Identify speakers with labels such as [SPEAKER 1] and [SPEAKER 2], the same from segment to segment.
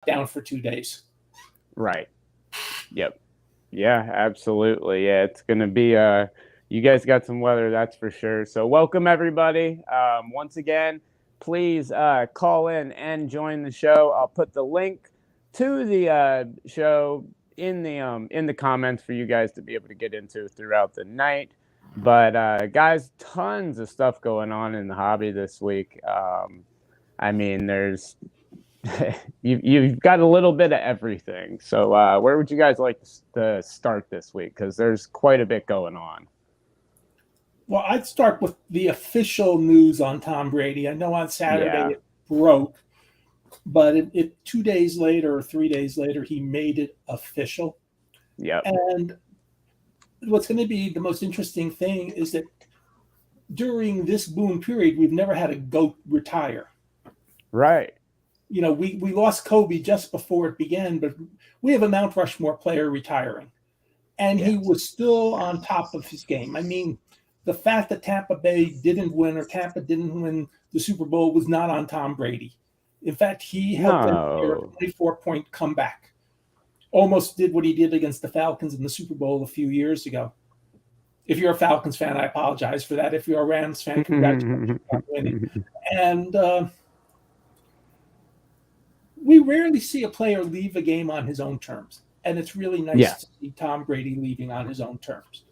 [SPEAKER 1] down for 2 days.
[SPEAKER 2] Right. Yep. Yeah, absolutely. Yeah, it's going to be you guys got some weather, that's for sure. So welcome everybody. Once again, please call in and join the show. I'll put the link to the show in the comments for you guys to be able to get into throughout the night. But guys, tons of stuff going on in the hobby this week. I mean, there's you've got a little bit of everything. So where would you guys like to start this week? Because there's quite a bit going on.
[SPEAKER 1] Well, I'd start with the official news on Tom Brady. I know on Saturday
[SPEAKER 2] Yeah.
[SPEAKER 1] it broke, but 2 days later or 3 days later, he made it official.
[SPEAKER 2] Yep.
[SPEAKER 1] And what's going to be the most interesting thing is that during this boom period, we've never had a GOAT retire.
[SPEAKER 2] Right.
[SPEAKER 1] You know, we lost Kobe just before it began, but we have a Mount Rushmore player retiring. And he was still on top of his game. I mean, the fact that Tampa Bay didn't win or Tampa didn't win the Super Bowl was not on Tom Brady. In fact, he helped them get a 24-point comeback. Almost did what he did against the Falcons in the Super Bowl a few years ago. If you're a Falcons fan, I apologize for that. If you're a Rams fan, congratulations on winning. And we rarely see a player leave a game on his own terms. And it's really nice to see Tom Brady leaving on his own terms.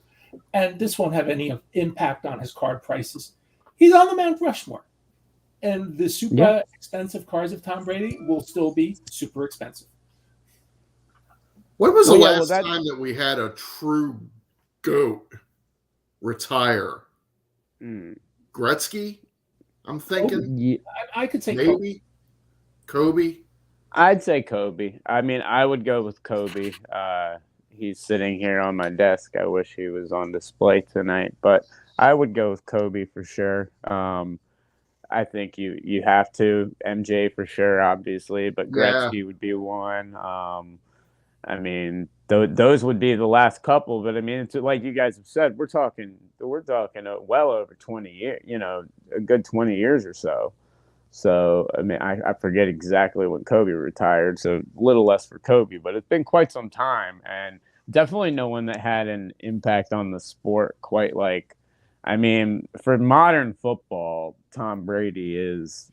[SPEAKER 1] And this won't have any impact on his card prices. He's on the Mount Rushmore. And the super expensive cards of Tom Brady will still be super expensive.
[SPEAKER 3] When was the last time that we had a true GOAT retire? Gretzky? I'm thinking.
[SPEAKER 1] I could say
[SPEAKER 3] maybe Kobe.
[SPEAKER 2] I'd say Kobe. I mean, I would go with Kobe. He's sitting here on my desk. I wish he was on display tonight, but I would go with Kobe for sure. I think you have to. MJ for sure, obviously, but Gretzky would be one. I mean, those would be the last couple, but I mean, it's like you guys have said, we're talking well over 20 years, you know, a good 20 years or so. So, I mean, I forget exactly when Kobe retired, so a little less for Kobe, but it's been quite some time, and definitely no one that had an impact on the sport quite like, I mean, for modern football, Tom Brady is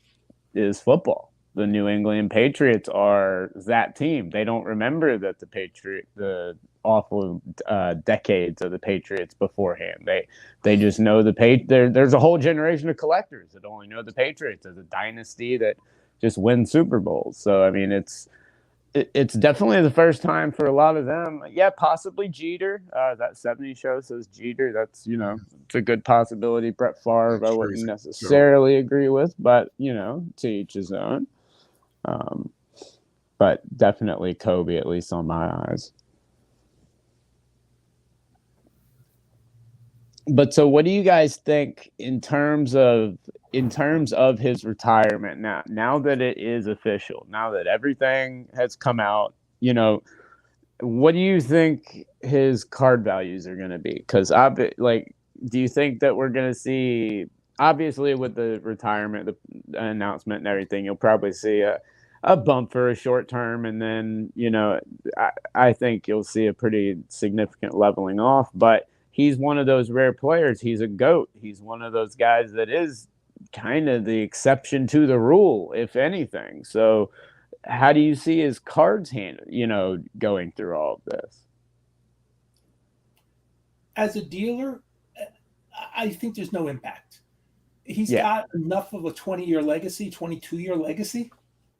[SPEAKER 2] football. The New England Patriots are that team. They don't remember that the awful decades of the Patriots beforehand. They just know there's a whole generation of collectors that only know the Patriots as a dynasty that just wins Super Bowls. So I mean, it's definitely the first time for a lot of them. Yeah, possibly Jeter. That 70s show says Jeter. That's, you know, it's a good possibility. Brett Favre, I wouldn't necessarily agree with, but, you know, to each his own. But definitely Kobe, at least on my eyes. But so what do you guys think in terms of his retirement now that it is official, now that everything has come out, you know, what do you think his card values are going to be? Because do you think that we're going to see, obviously with the retirement, the announcement and everything, you'll probably see a bump for a short term, and then, you know, I think you'll see a pretty significant leveling off, but he's one of those rare players. He's a GOAT. He's one of those guys that is kind of the exception to the rule, if anything. So how do you see his cards going through all of this?
[SPEAKER 1] As a dealer, I think there's no impact. He's got enough of a 20-year legacy, 22-year legacy,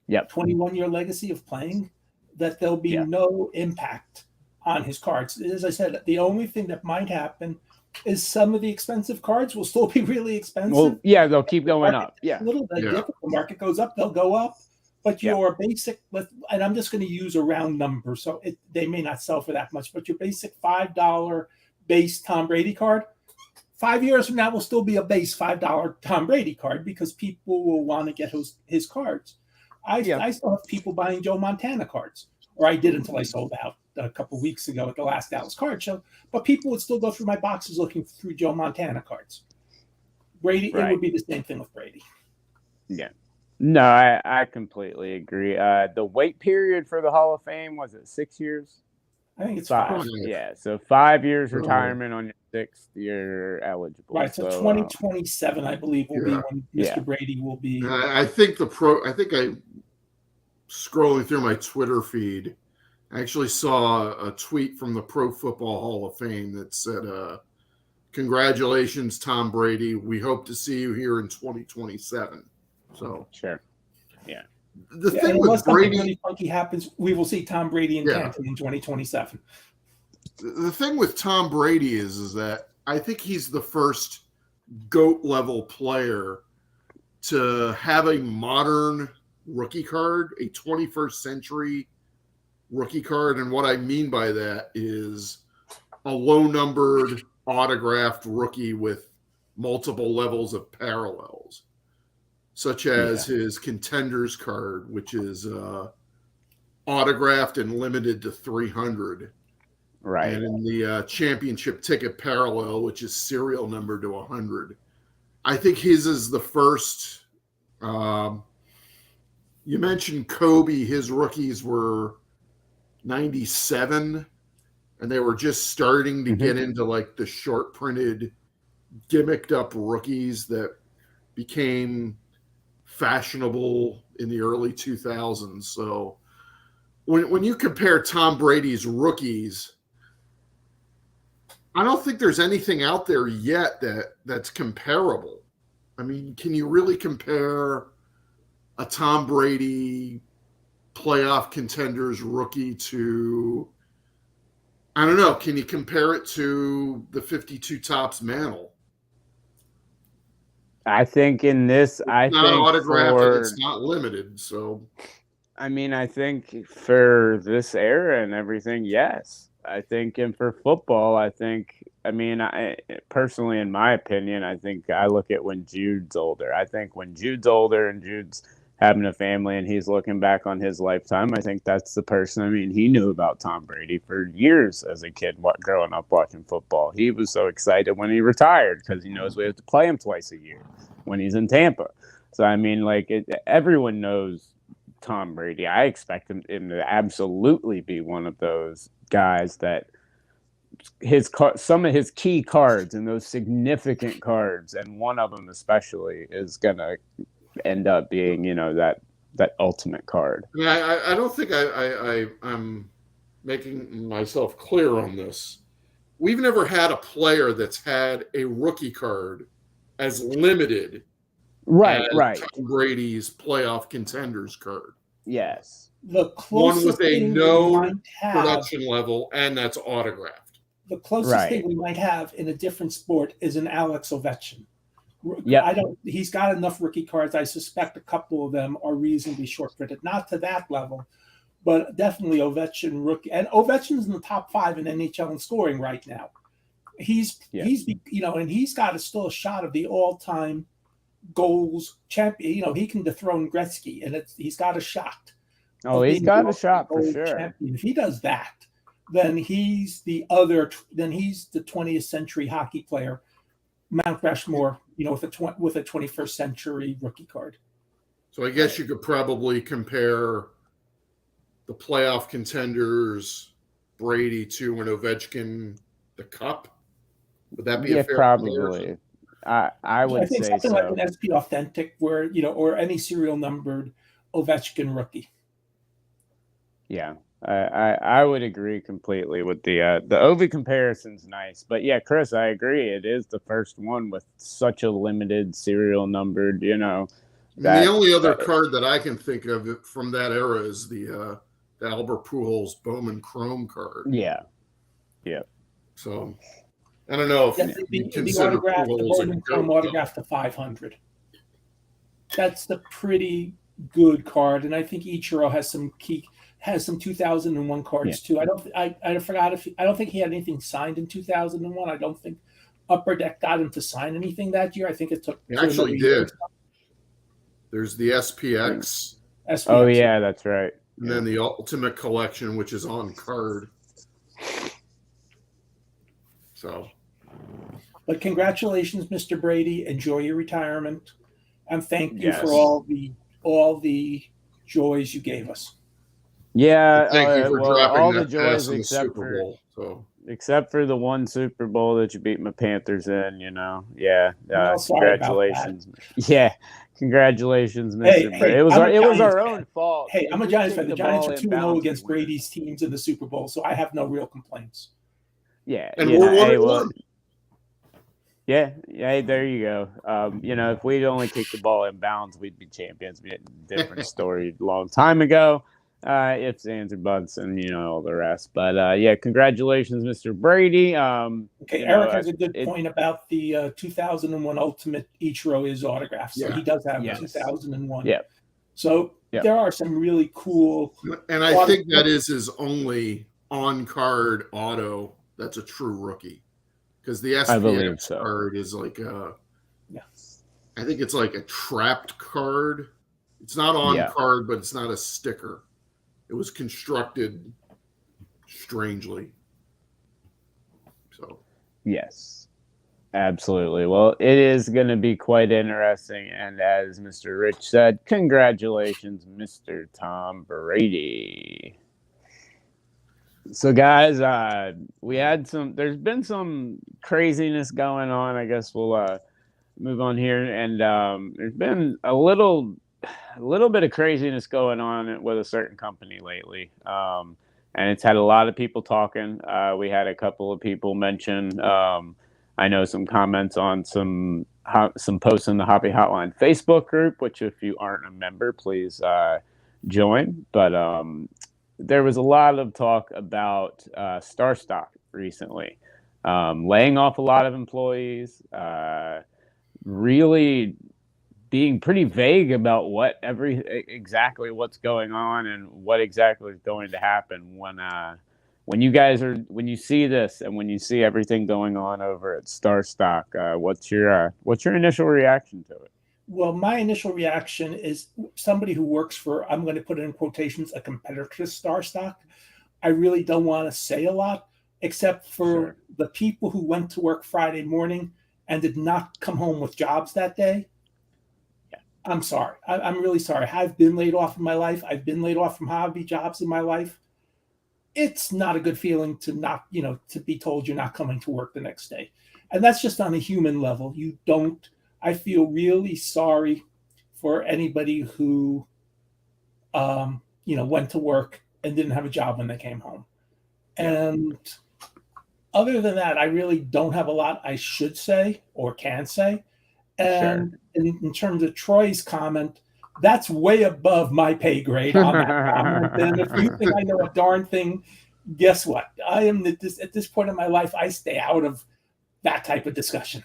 [SPEAKER 1] 21-year legacy of playing, that there'll be no impact on his cards. As I said, the only thing that might happen is some of the expensive cards will still be really expensive.
[SPEAKER 2] Well, yeah, they'll keep going up. Yeah.
[SPEAKER 1] A little bit different. The market goes up, they'll go up. But your basic, and I'm just going to use a round number, so they may not sell for that much, but your basic $5 base Tom Brady card, 5 years from now will still be a base $5 Tom Brady card because people will want to get his cards. I still have people buying Joe Montana cards, or I did until I sold out a couple of weeks ago at the last Dallas card show. But people would still go through my boxes looking through Joe Montana cards. Brady, it would be the same thing with Brady.
[SPEAKER 2] Yeah. No, I completely agree. The wait period for the Hall of Fame, was it 6 years?
[SPEAKER 1] I think it's
[SPEAKER 2] 5.
[SPEAKER 1] 5.
[SPEAKER 2] Yeah, so 5 years
[SPEAKER 3] Oh.
[SPEAKER 2] retirement on your 6th, you're eligible.
[SPEAKER 1] Right. So,
[SPEAKER 2] So
[SPEAKER 1] 2027, I believe, will be
[SPEAKER 3] Yeah.
[SPEAKER 1] when
[SPEAKER 2] Yeah.
[SPEAKER 1] Mr. Brady will be.
[SPEAKER 3] I think I scrolling through my Twitter feed, I actually saw a tweet from the Pro Football Hall of Fame that said, congratulations, Tom Brady. We hope to see you here in 2027. So
[SPEAKER 2] sure. Yeah.
[SPEAKER 3] the
[SPEAKER 1] Yeah,
[SPEAKER 3] thing
[SPEAKER 1] and
[SPEAKER 3] with
[SPEAKER 1] unless something
[SPEAKER 3] Brady,
[SPEAKER 1] really funky happens, we will see Tom Brady in
[SPEAKER 3] Yeah.
[SPEAKER 1] Canton in 2027.
[SPEAKER 3] the thing with Tom Brady is that I think he's the first GOAT level player to have a modern rookie card, a 21st century rookie card. And what I mean by that is a low numbered autographed rookie with multiple levels of parallels, such as his contenders card, which is autographed and limited to 300.
[SPEAKER 2] Right.
[SPEAKER 3] And in the championship ticket parallel, which is serial number to 100. I think his is the first. You mentioned Kobe. His rookies were 97, and they were just starting to get into like the short printed, gimmicked up rookies that became fashionable in the early 2000s. So when you compare Tom Brady's rookies, I don't think there's anything out there yet that's comparable. I mean, can you really compare a Tom Brady playoff contenders rookie to, I don't know, can you compare it to the 52 Tops mantle?
[SPEAKER 2] I think in this,
[SPEAKER 3] It's
[SPEAKER 2] I
[SPEAKER 3] not
[SPEAKER 2] think
[SPEAKER 3] autographed and
[SPEAKER 2] for,
[SPEAKER 3] it's not limited. So
[SPEAKER 2] I mean, I think for this era and everything, yes. I think, and for football, I mean, I personally, in my opinion, I think I look at when Jude's older. I think when Jude's older and Jude's having a family and he's looking back on his lifetime, I think that's the person. I mean, he knew about Tom Brady for years as a kid growing up watching football. He was so excited when he retired because he knows we have to play him twice a year when he's in Tampa. So, I mean, like, everyone knows Tom Brady. I expect him to absolutely be one of those guys that some of his key cards and those significant cards, and one of them especially, is gonna end up being, that ultimate card.
[SPEAKER 3] I don't think I'm making myself clear on this. We've never had a player that's had a rookie card as limited
[SPEAKER 2] Right.
[SPEAKER 3] Tom Brady's playoff contenders card.
[SPEAKER 2] Yes.
[SPEAKER 1] The
[SPEAKER 3] One
[SPEAKER 1] closest
[SPEAKER 3] with a
[SPEAKER 1] thing
[SPEAKER 3] known production level, and that's autographed.
[SPEAKER 1] The closest thing we might have in a different sport is an Alex Ovechkin.
[SPEAKER 2] Yeah,
[SPEAKER 1] he's got enough rookie cards. I suspect a couple of them are reasonably short printed, not to that level, but definitely Ovechkin rookie. And Ovechkin's in the top 5 in NHL in scoring right now. He's and he's got still a shot of the all-time goals champion. He can dethrone Gretzky, and he's got a shot.
[SPEAKER 2] Oh, he's got a shot for sure.
[SPEAKER 1] Champion. If he does that, then he's the 20th century hockey player, Mount Rushmore, with a 21st century rookie card.
[SPEAKER 3] So I guess you could probably compare the playoff contenders Brady to an Ovechkin the Cup. Would that be a fair
[SPEAKER 2] probably?
[SPEAKER 3] Comparison?
[SPEAKER 2] I would
[SPEAKER 1] think
[SPEAKER 2] say
[SPEAKER 1] something
[SPEAKER 2] so.
[SPEAKER 1] like an SP Authentic, where or any serial numbered Ovechkin rookie.
[SPEAKER 2] Yeah, I would agree completely with the Ovi comparison's nice, but yeah, Chris, I agree. It is the first one with such a limited serial numbered.
[SPEAKER 3] The only other card that I can think of from that era is the Albert Pujols Bowman Chrome card.
[SPEAKER 2] Yeah.
[SPEAKER 3] So I don't know if
[SPEAKER 1] the autograph, the Bowman Chrome autograph to 500. That's the pretty good card, and I think Ichiro has some 2001 cards too. I don't think he had anything signed in 2001. I don't think Upper Deck got him to sign anything that year. I think it took.
[SPEAKER 3] He actually did. There's the SPX.
[SPEAKER 2] Oh yeah, that's right.
[SPEAKER 3] And then the Ultimate Collection, which is on card. So.
[SPEAKER 1] But congratulations, Mr. Brady. Enjoy your retirement, and thank you for all all the joys you gave us.
[SPEAKER 2] Yeah,
[SPEAKER 3] Thank you for
[SPEAKER 2] well,
[SPEAKER 3] dropping
[SPEAKER 2] all the
[SPEAKER 3] that
[SPEAKER 2] joys
[SPEAKER 3] pass in the
[SPEAKER 2] except
[SPEAKER 3] Super
[SPEAKER 2] for
[SPEAKER 3] Bowl. So
[SPEAKER 2] the one Super Bowl that you beat my Panthers in. Yeah.
[SPEAKER 1] Well, sorry about that.
[SPEAKER 2] Congratulations. Yeah, congratulations,
[SPEAKER 1] Hey,
[SPEAKER 2] Mr.
[SPEAKER 1] hey,
[SPEAKER 2] Brady. It was
[SPEAKER 1] I'm a
[SPEAKER 2] it was
[SPEAKER 1] Giants
[SPEAKER 2] our
[SPEAKER 1] fan.
[SPEAKER 2] own fault.
[SPEAKER 1] Hey,
[SPEAKER 2] If
[SPEAKER 1] I'm a
[SPEAKER 2] we
[SPEAKER 1] Giants
[SPEAKER 2] kick
[SPEAKER 1] fan. The
[SPEAKER 2] the
[SPEAKER 1] Giants
[SPEAKER 2] ball
[SPEAKER 1] are
[SPEAKER 2] in
[SPEAKER 1] 2-0
[SPEAKER 2] bounds, we
[SPEAKER 1] against
[SPEAKER 2] win it.
[SPEAKER 1] Brady's teams in the Super Bowl, so I have no real complaints.
[SPEAKER 2] Yeah,
[SPEAKER 3] and we're 1-1.
[SPEAKER 2] Yeah, there you go. If we'd only kicked the ball in bounds, we'd be champions. Be a different story a long time ago. Ifs, ands, or buts, and all the rest. But yeah, congratulations, Mr. Brady.
[SPEAKER 1] Okay, Eric has a good point about the 2001 Ultimate Ichiro is autograph. So he does have 2001.
[SPEAKER 2] Yeah.
[SPEAKER 1] So there are some really cool.
[SPEAKER 3] And I think that is his only on-card auto that's a true rookie. Because the SPX card is like I think it's like a trapped card. It's not on card, but it's not a sticker. It was constructed strangely. So
[SPEAKER 2] yes, absolutely. Well, it is going to be quite interesting. And as Mr. Rich said, congratulations, Mr. Tom Brady. So, guys, there's been some craziness going on. I guess we'll move on here. And there's been a little bit of craziness going on with a certain company lately. And it's had a lot of people talking. We had a couple of people mention, I know some comments on some posts in the Hobby Hotline Facebook group, which if you aren't a member, please join. But there was a lot of talk about StarStock recently, laying off a lot of employees, really being pretty vague about exactly what's going on and what exactly is going to happen when you see this and when you see everything going on over at StarStock. What's your initial reaction to it?
[SPEAKER 1] Well, my initial reaction is somebody who works for, I'm going to put it in quotations, a competitor to StarStock. I really don't want to say a lot, except for the people who went to work Friday morning and did not come home with jobs that day. Yeah. I'm sorry. I'm really sorry. I've been laid off in my life. I've been laid off from hobby jobs in my life. It's not a good feeling to not, to be told you're not coming to work the next day. And that's just on a human level. I feel really sorry for anybody who, went to work and didn't have a job when they came home. And other than that, I really don't have a lot I should say or can say. And in terms of Troy's comment, that's way above my pay grade on that comment. And if you think I know a darn thing, guess what? I am at this point in my life, I stay out of that type of discussion.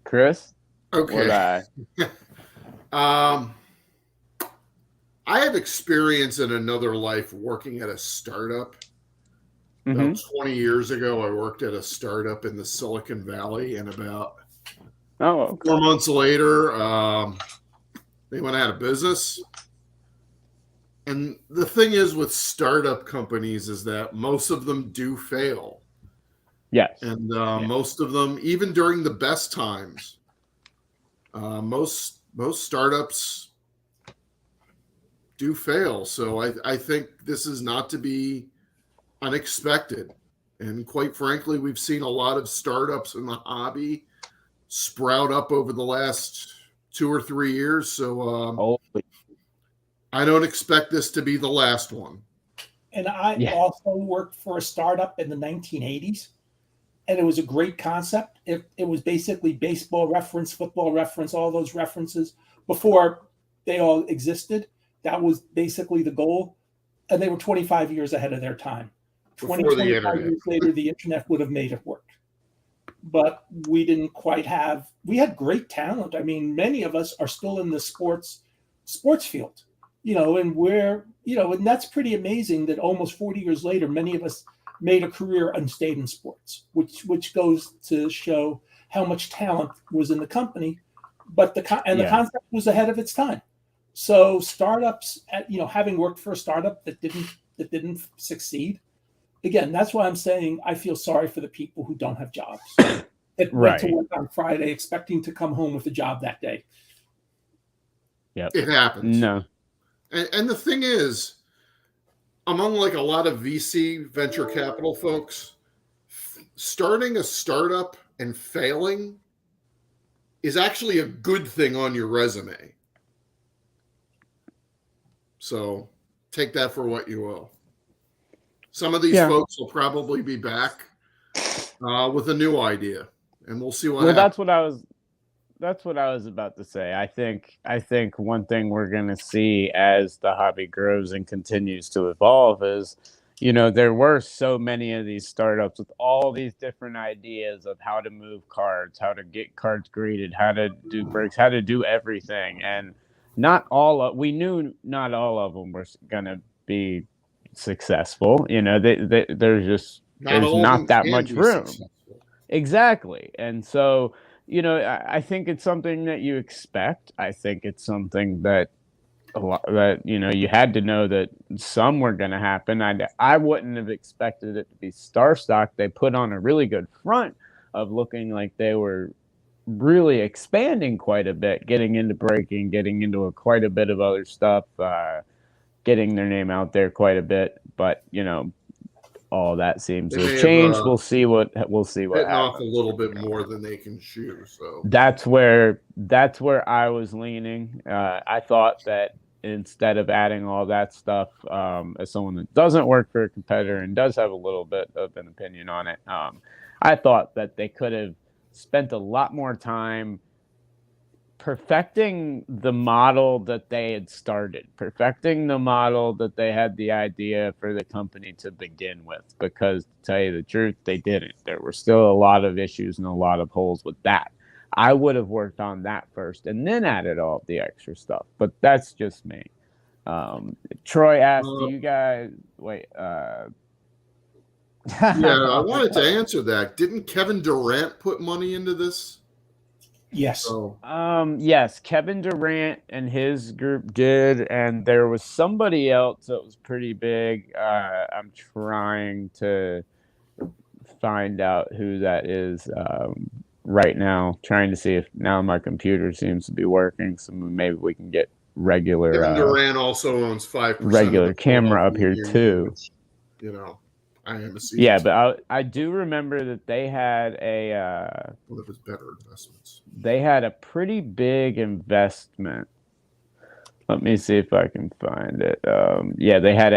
[SPEAKER 2] Chris?
[SPEAKER 3] Okay. I have experience in another life working at a startup. About 20 years ago, I worked at a startup in the Silicon Valley, and about 4 months later, they went out of business. And the thing is with startup companies is that most of them do fail.
[SPEAKER 2] Yes.
[SPEAKER 3] And most of them, even during the best times, most startups do fail. So I think this is not to be unexpected. And quite frankly, we've seen a lot of startups in the hobby sprout up over the last 2 or 3 years. So I don't expect this to be the last one.
[SPEAKER 1] And I also worked for a startup in the 1980s. And it was a great concept. It was basically baseball reference, football reference, all those references before they all existed. That was basically the goal. And they were 25 years ahead of their time. 25 years later, the internet would have made it work. But we didn't quite we had great talent. I mean, many of us are still in the sports field, and that's pretty amazing that almost 40 years later, many of us made a career and stayed in sports, which goes to show how much talent was in the company, but the concept was ahead of its time. So startups, having worked for a startup that didn't succeed, again, that's why I'm saying I feel sorry for the people who don't have jobs. that went to work on Friday expecting to come home with a job that day.
[SPEAKER 2] Yep.
[SPEAKER 3] It happens.
[SPEAKER 2] No.
[SPEAKER 3] And the thing is, among like a lot of VC venture capital folks, starting a startup and failing is actually a good thing on your resume. So take that for what you will. Some of these folks will probably be back with a new idea, and we'll see what happens.
[SPEAKER 2] That's what I was about to say. I think one thing we're going to see as the hobby grows and continues to evolve is, there were so many of these startups with all these different ideas of how to move cards, how to get cards graded, how to do breaks, how to do everything. And we knew not all of them were going to be successful. There's not that much room. Successful. Exactly. And so, I think it's something that you expect. I think it's something that you had to know that some were going to happen. I wouldn't have expected it to be Star Stock. They put on a really good front of looking like they were really expanding quite a bit, getting into breaking, getting into quite a bit of other stuff, getting their name out there quite a bit. But, all that seems to have changed. We'll see what happens.
[SPEAKER 3] Off a little bit more than they can chew. So
[SPEAKER 2] that's where I was leaning. I thought that instead of adding all that stuff, as someone that doesn't work for a competitor and does have a little bit of an opinion on it, I thought that they could have spent a lot more time perfecting the model that they had started, perfecting the model that they had the idea for the company to begin with, because to tell you the truth, they didn't. There were still a lot of issues and a lot of holes with that. I would have worked on that first and then added all of the extra stuff, but that's just me. Troy asked, do you guys wait?
[SPEAKER 3] Yeah, I wanted to answer that. Didn't Kevin Durant put money into this?
[SPEAKER 1] Yes.
[SPEAKER 2] Yes, Kevin Durant and his group did, and there was somebody else that was pretty big. I'm trying to find out who that is right now. Trying to see if now my computer seems to be working, so maybe we can get regular.
[SPEAKER 3] Kevin Durant also owns 5%
[SPEAKER 2] regular camera up here too.
[SPEAKER 3] Which, I am a
[SPEAKER 2] yeah, but I do remember that they had
[SPEAKER 3] one of his better investments.
[SPEAKER 2] They had a pretty big investment. Let me see if I can find it. They had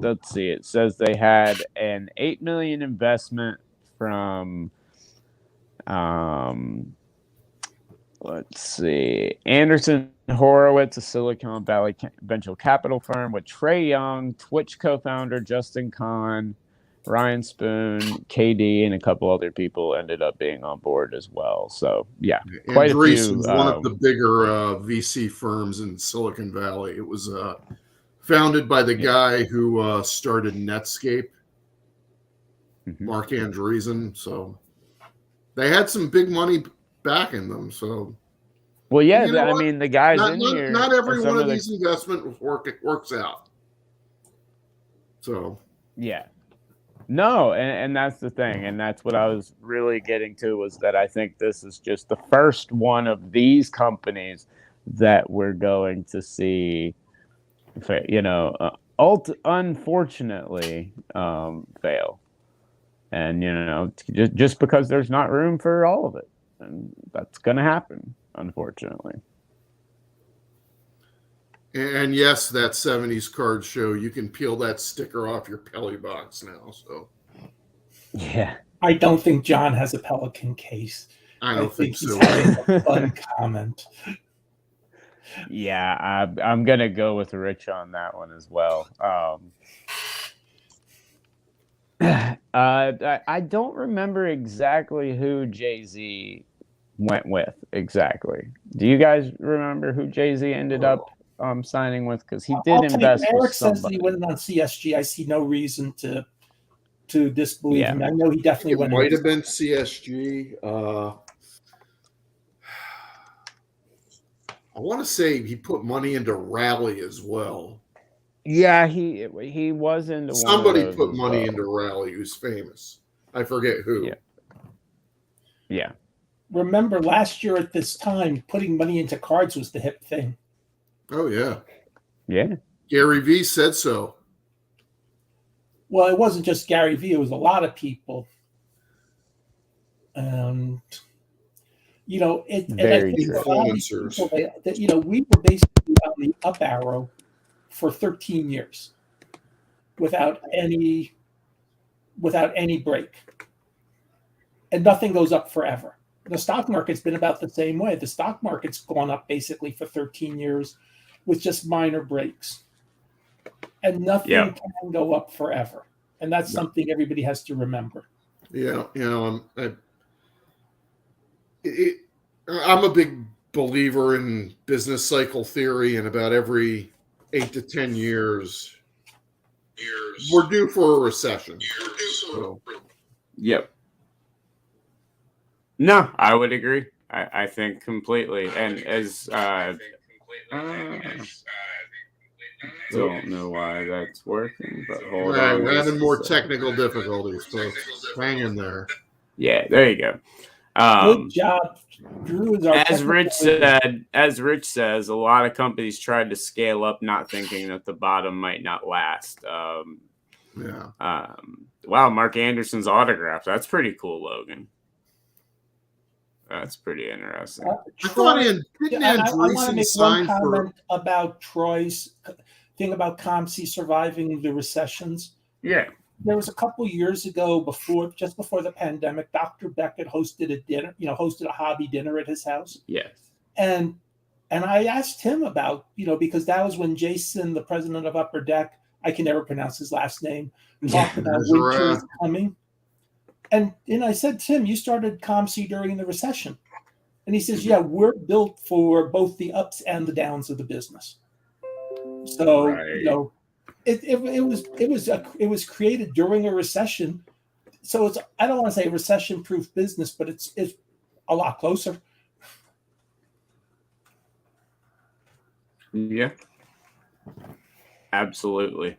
[SPEAKER 2] let's see, it says they had an $8 million investment from let's see, Anderson Horowitz, a Silicon Valley venture capital firm, with Trey Young, Twitch co-founder Justin Kahn, Ryan Spoon, KD, and a couple other people ended up being on board as well. So, quite a few.
[SPEAKER 3] One of the bigger VC firms in Silicon Valley. It was founded by the guy who started Netscape, Mark Andreessen. So they had some big money backing them. So,
[SPEAKER 2] well, yeah, the guys here.
[SPEAKER 3] Not every one of these investments works out. So,
[SPEAKER 2] yeah. No, and that's the thing, and that's what I was really getting to, was that I think this is just the first one of these companies that we're going to see, unfortunately, fail. And, just because there's not room for all of it. And that's going to happen, unfortunately.
[SPEAKER 3] And yes, that 70s card show, you can peel that sticker off your Pelly box now. So,
[SPEAKER 2] yeah.
[SPEAKER 1] I don't think John has a Pelican case.
[SPEAKER 3] I don't think so.
[SPEAKER 1] He's having a fun comment.
[SPEAKER 2] Yeah, I'm going to go with Rich on that one as well. I don't remember exactly who Jay-Z went with exactly. Do you guys remember who Jay-Z ended up signing with? Because he did invest
[SPEAKER 1] Eric
[SPEAKER 2] with somebody.
[SPEAKER 1] says he went on CSG. I see no reason to disbelieve him. I know he definitely went.
[SPEAKER 3] It might have been CSG. I want to say he put money into Rally as well.
[SPEAKER 2] Yeah, he was into
[SPEAKER 3] somebody put money into Rally who's famous. I forget who.
[SPEAKER 2] Yeah.
[SPEAKER 1] remember last year at this time, putting money into cards was the hip thing.
[SPEAKER 3] Oh, yeah.
[SPEAKER 2] Yeah.
[SPEAKER 3] Gary Vee said so.
[SPEAKER 1] Well, it wasn't just Gary Vee. It was a lot of people. And I
[SPEAKER 2] Very
[SPEAKER 1] think
[SPEAKER 2] true.
[SPEAKER 1] a lot of these
[SPEAKER 3] Influencers.
[SPEAKER 1] people, we were basically on the up arrow for 13 years without any break. And nothing goes up forever. The stock market's been about the same way. The stock market's gone up basically for 13 years with just minor breaks. And nothing can go up forever. And that's something everybody has to remember.
[SPEAKER 3] Yeah, I'm a big believer in business cycle theory, and about every 8 to 10 years, we're due for a recession. So.
[SPEAKER 2] Yep. No, I would agree. I think completely. And as don't know why that's working, but hold on.
[SPEAKER 3] We're having more technical difficulties, folks. Hang in there.
[SPEAKER 2] Yeah, there you go.
[SPEAKER 1] Good job, Drew.
[SPEAKER 2] As Rich says, a lot of companies tried to scale up, not thinking that the bottom might not last. Wow, Mark Anderson's autograph. That's pretty cool, Logan. That's pretty interesting.
[SPEAKER 1] I want to make one comment about Troy's thing about COMC surviving the recessions.
[SPEAKER 2] Yeah.
[SPEAKER 1] There was a couple years ago, just before the pandemic, Dr. Beckett hosted a dinner, hosted a hobby dinner at his house.
[SPEAKER 2] Yes.
[SPEAKER 1] And I asked him about, because that was when Jason, the president of Upper Deck, I can never pronounce his last name, talked about winter is coming. And I said, Tim, you started COMC during the recession. And he says, yeah, we're built for both the ups and the downs of the business. So, it was created during a recession. So I don't want to say recession-proof business, but it's a lot closer.
[SPEAKER 2] Yeah. Absolutely.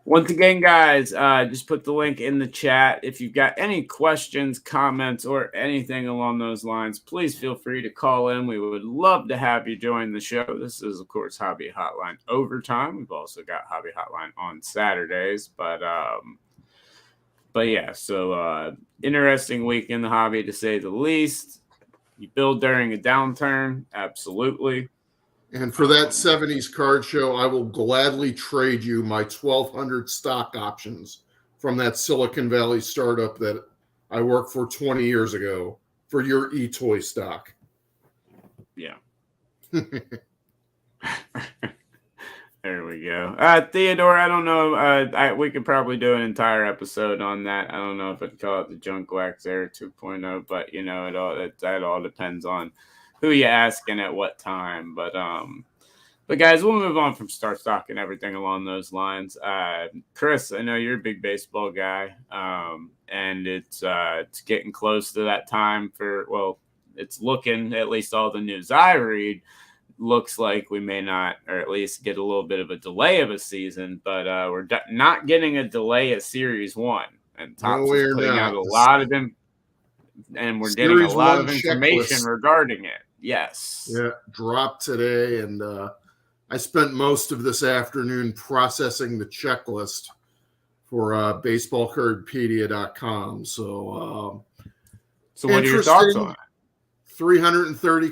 [SPEAKER 2] Once again, guys, just put the link in the chat. If you've got any questions, comments, or anything along those lines, please feel free to call in. We would love to have you join the show. This is, of course, Hobby Hotline Overtime. We've also got Hobby Hotline on Saturdays. But yeah, so interesting week in the hobby, to say the least. You build during a downturn, absolutely.
[SPEAKER 3] And for that 70s card show, I will gladly trade you my 1,200 stock options from that Silicon Valley startup that I worked for 20 years ago for your eToy stock.
[SPEAKER 2] Yeah. There we go. Theodore, I don't know. We could probably do an entire episode on that. I don't know if I'd call it the Junk Wax Era 2.0, but that all depends on who you ask and at what time. But guys, we'll move on from Star Stock and everything along those lines. Chris, I know you're a big baseball guy, and it's getting close to that time it's looking, at least all the news I read, looks like we may not, or at least get a little bit of a delay of a season, but we're not getting a delay at Series 1. And Tops is putting out a lot of them, and we're getting a lot of information regarding it. Yes.
[SPEAKER 3] Yeah, dropped today, and I spent most of this afternoon processing the checklist for baseballcardpedia.com. So
[SPEAKER 2] what are your thoughts on it?
[SPEAKER 3] 330.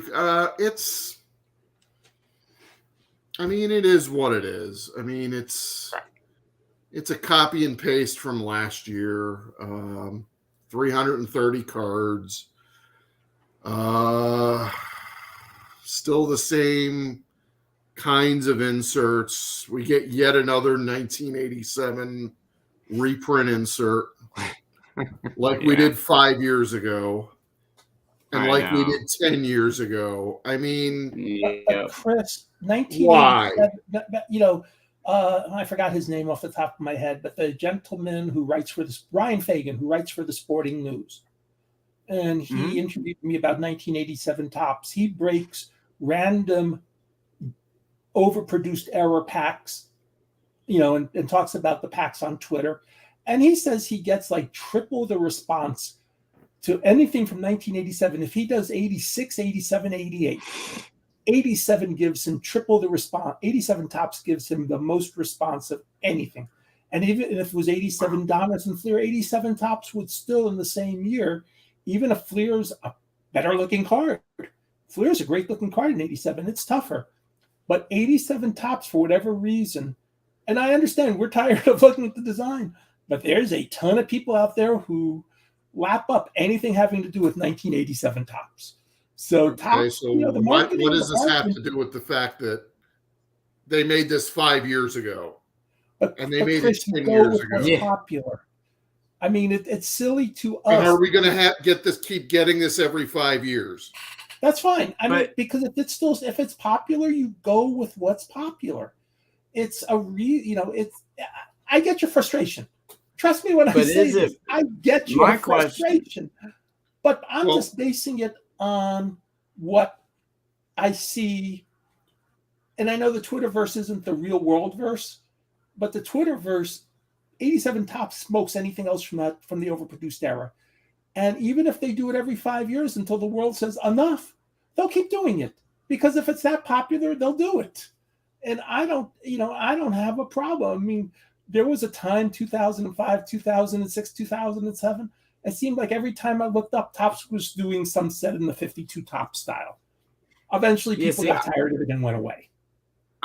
[SPEAKER 3] It is what it is. It's a copy and paste from last year. 330 cards. Still the same kinds of inserts. We get yet another 1987 reprint insert like we did 5 years ago and we did 10 years ago.
[SPEAKER 1] Chris, 1987, I forgot his name off the top of my head, but the gentleman who writes for Brian Fagan, who writes for the Sporting News. And he interviewed me about 1987 Tops. He breaks random overproduced error packs, and talks about the packs on Twitter. And he says he gets like triple the response to anything from 1987. If he does 86, 87, 88, 87 gives him triple the response. 87 Tops gives him the most response of anything. And even if it was 87 Donnas and Fleer, 87 Tops would still in the same year, even if Fleer's a better looking card. Fleer's a great looking card in 87. It's tougher. But 87 Tops, for whatever reason, and I understand we're tired of looking at the design, but there's a ton of people out there who lap up anything having to do with 1987 Tops. So Tops,
[SPEAKER 3] so
[SPEAKER 1] the
[SPEAKER 3] what
[SPEAKER 1] marketing
[SPEAKER 3] does this have
[SPEAKER 1] department,
[SPEAKER 3] to do with the fact that they made this 5 years ago? And they
[SPEAKER 1] but
[SPEAKER 3] made
[SPEAKER 1] Chris,
[SPEAKER 3] it 10
[SPEAKER 1] go
[SPEAKER 3] years
[SPEAKER 1] with
[SPEAKER 3] ago.
[SPEAKER 1] what's popular. I mean, it's silly to us.
[SPEAKER 3] And are we going to keep getting this every 5 years?
[SPEAKER 1] That's fine. I mean, because if it's popular, you go with what's popular. It's I get your frustration. Trust me when I say this. I get your frustration. But I'm just basing it on what I see. And I know the Twitterverse isn't the real world verse, but the Twitterverse, 87 Tops smokes anything else from the overproduced era. And even if they do it every 5 years until the world says enough, they'll keep doing it. Because if it's that popular, they'll do it. And I don't have a problem. I mean, there was a time, 2005, 2006, 2007, it seemed like every time I looked up, Tops was doing some set in the 52 Top style. Eventually, people got tired of it and went away.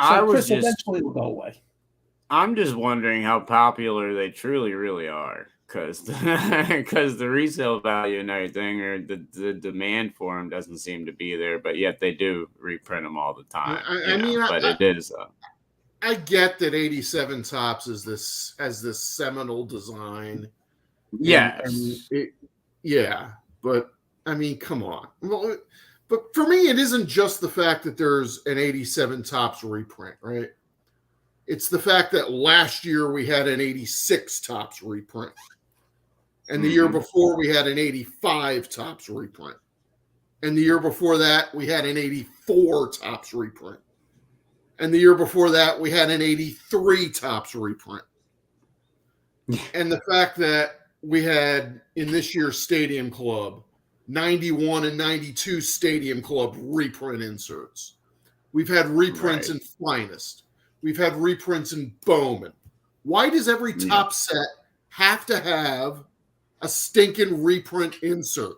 [SPEAKER 1] So Chris, eventually will go away.
[SPEAKER 2] I'm just wondering how popular they truly, really are, because the resale value and everything, or the demand for them doesn't seem to be there, but yet they do reprint them all the time. It is.
[SPEAKER 3] I get that 87 Tops is this seminal design.
[SPEAKER 2] Yes.
[SPEAKER 3] But I mean, come on. Well, but for me, it isn't just the fact that there's an 87 Tops reprint, right? It's the fact that last year we had an 86 Tops reprint. And the year before we had an 85 Tops reprint. And the year before that we had an 84 Tops reprint. And the year before that we had an 83 Tops reprint. And the fact that we had in this year's Stadium Club 91 and 92 Stadium Club reprint inserts. We've had reprints in Finest. We've had reprints in Bowman. Why does every top set have to have a stinking reprint insert?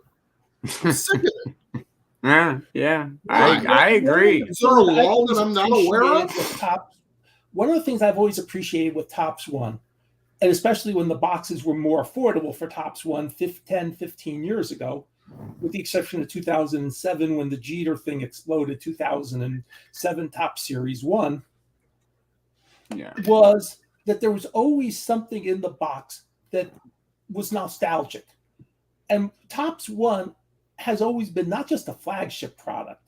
[SPEAKER 3] I'm sick of it.
[SPEAKER 2] I agree.
[SPEAKER 3] Is there a law that I'm not aware of?
[SPEAKER 1] One of the things I've always appreciated with Tops One, and especially when the boxes were more affordable for Tops One 10, 15 years ago, with the exception of 2007 when the Jeter thing exploded, 2007 Topps Series 1, was that there was always something in the box that was nostalgic. And Tops One has always been not just a flagship product,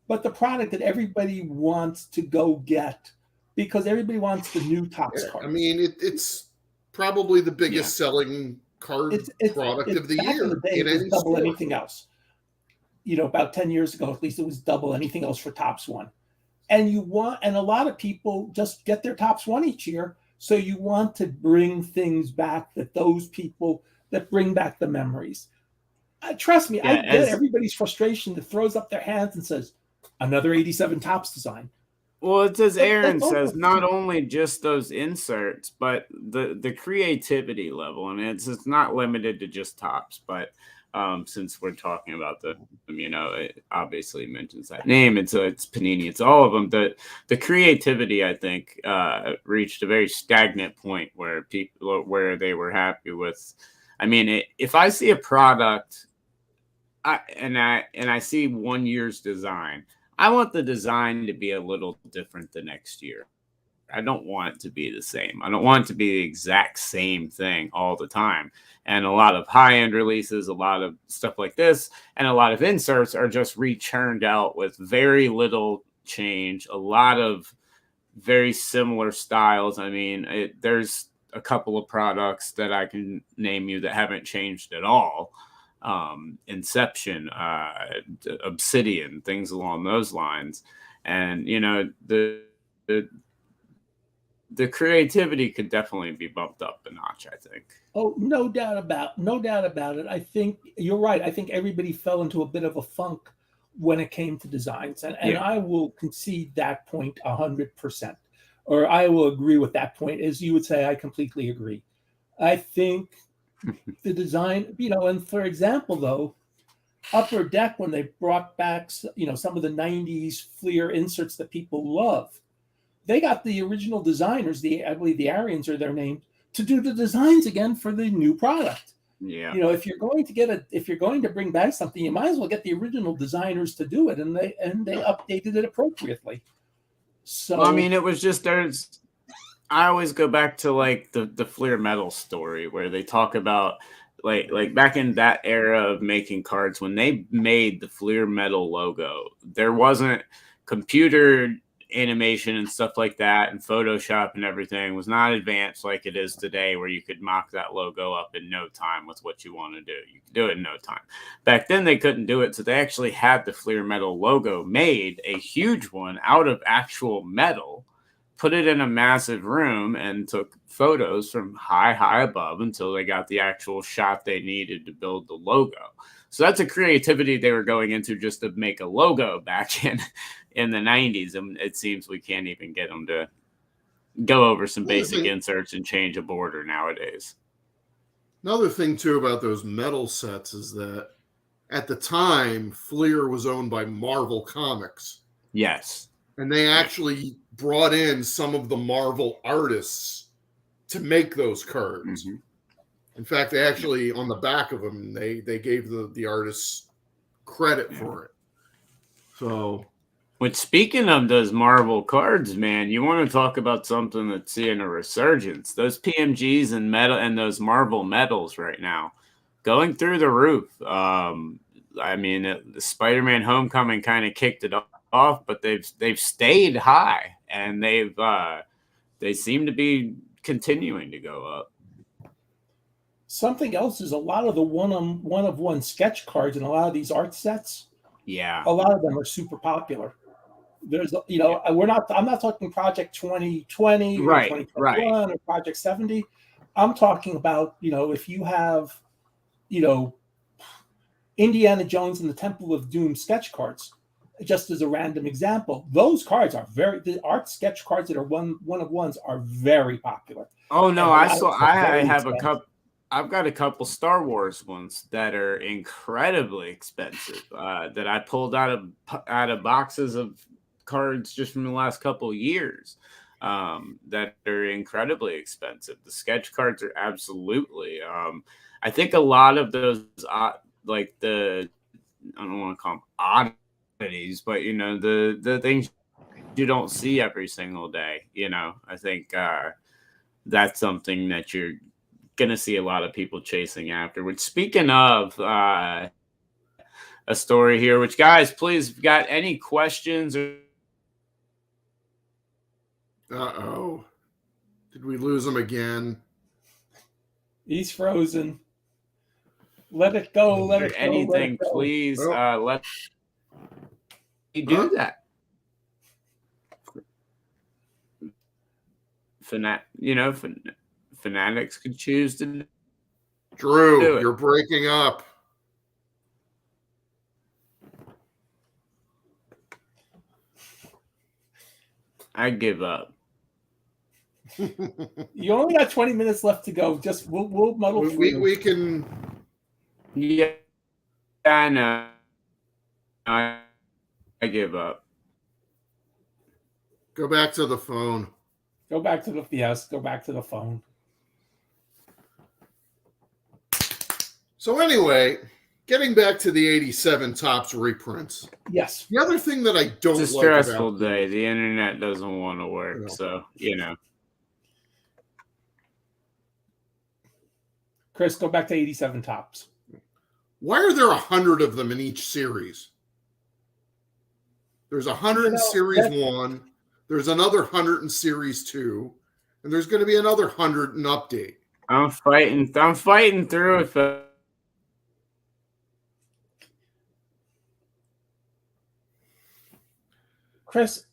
[SPEAKER 1] but the product that everybody wants to go get because everybody wants the new Topps card.
[SPEAKER 3] I mean, it's probably the biggest selling card product of the year.
[SPEAKER 1] In the day, it was double anything else. About 10 years ago, at least it was double anything else for Tops One. And a lot of people just get their Tops One each year. So you want to bring things back that bring back the memories. Trust me, I get everybody's frustration that throws up their hands and says, another 87 Tops design.
[SPEAKER 2] Well, it's as Aaron says, not only just those inserts, but the creativity level. And it's not limited to just Tops, but since we're talking about it obviously mentions that name. It's Panini. It's all of them. The creativity, I think, reached a very stagnant point where they were happy with. I mean, if I see a product, and I see 1 year's design, I want the design to be a little different the next year. I don't want it to be the same. I don't want it to be the exact same thing all the time. And a lot of high-end releases, a lot of stuff like this, and a lot of inserts are just rechurned out with very little change, a lot of very similar styles. I mean, there's a couple of products that I can name you that haven't changed at all. Inception, Obsidian, things along those lines. And, the the creativity could definitely be bumped up a notch, I think.
[SPEAKER 1] Oh, no doubt about it. I think you're right. I think everybody fell into a bit of a funk when it came to designs, and I will concede that point 100%, or I will agree with that point. As you would say, I completely agree. I think the design, and for example, though, Upper Deck, when they brought back, some of the '90s Fleer inserts that people love, they got the original designers, I believe the Aryans are their name, to do the designs again for the new product.
[SPEAKER 2] Yeah.
[SPEAKER 1] If you're going to bring back something, you might as well get the original designers to do it, and they updated it appropriately. So
[SPEAKER 2] well, I mean, it was just I always go back to like the Fleer Metal story where they talk about like back in that era of making cards when they made the Fleer Metal logo, there wasn't computer animation and stuff like that, and Photoshop and everything was not advanced like it is today, where you could mock that logo up in no time with what you want to do. You could do it in no time. Back then they couldn't do it, so they actually had the Fleer Metal logo made, a huge one out of actual metal, put it in a massive room, and took photos from high above until they got the actual shot they needed to build the logo. So that's a creativity they were going into just to make a logo back in the 90s. And it seems we can't even get them to go over some basic inserts and change a border nowadays.
[SPEAKER 3] Another thing, too, about those metal sets is that at the time, Fleer was owned by Marvel Comics.
[SPEAKER 2] Yes.
[SPEAKER 3] And they actually brought in some of the Marvel artists to make those cards. Mm-hmm. In fact, they actually, on the back of them, they gave the artists credit for it. So,
[SPEAKER 2] which, speaking of those Marvel cards, man, you want to talk about something that's seeing a resurgence. Those PMGs and metal and those Marvel medals right now going through the roof. I mean, the Spider-Man Homecoming kind of kicked it off, but they've stayed high, and they seem to be continuing to go up.
[SPEAKER 1] Something else is a lot of the one-of-one sketch cards and a lot of these art sets.
[SPEAKER 2] Yeah,
[SPEAKER 1] a lot of them are super popular. There's, I'm not talking Project 2020 or 2021 or Project 70. I'm talking about, if you have, Indiana Jones and the Temple of Doom sketch cards, just as a random example, those cards are the art sketch cards that are one-of-ones are very popular.
[SPEAKER 2] Oh no, I have a couple. I've got a couple Star Wars ones that are incredibly expensive that I pulled out of boxes of cards just from the last couple of years that are incredibly expensive. The sketch cards are absolutely. I think a lot of those, like I don't want to call them oddities, but the things you don't see every single day. I think that's something that you're gonna see a lot of people chasing afterwards. Speaking of a story here, which, guys, please, if you got any questions or
[SPEAKER 3] did we lose him again?
[SPEAKER 1] He's frozen. Let it go. Let it go.
[SPEAKER 2] Anything, please. Let me do that. Fanatics could choose to.
[SPEAKER 3] Drew, you're breaking up.
[SPEAKER 2] I give up.
[SPEAKER 1] You only got 20 minutes left to go. Just we'll muddle through.
[SPEAKER 3] We can.
[SPEAKER 2] Yeah, I know. I give up.
[SPEAKER 3] Go back to the phone.
[SPEAKER 1] Go back to the phone.
[SPEAKER 3] So anyway, getting back to the 87 Tops reprints.
[SPEAKER 1] Yes.
[SPEAKER 3] The other thing that I don't
[SPEAKER 2] it's a stressful day. The internet doesn't want to work, so
[SPEAKER 1] Chris, go back to 87 Tops.
[SPEAKER 3] Why are there 100 of them in each series? There's 100 in Series 1. There's another 100 in Series 2. And there's going to be another 100 in Update.
[SPEAKER 2] I'm fighting through it.
[SPEAKER 1] Chris,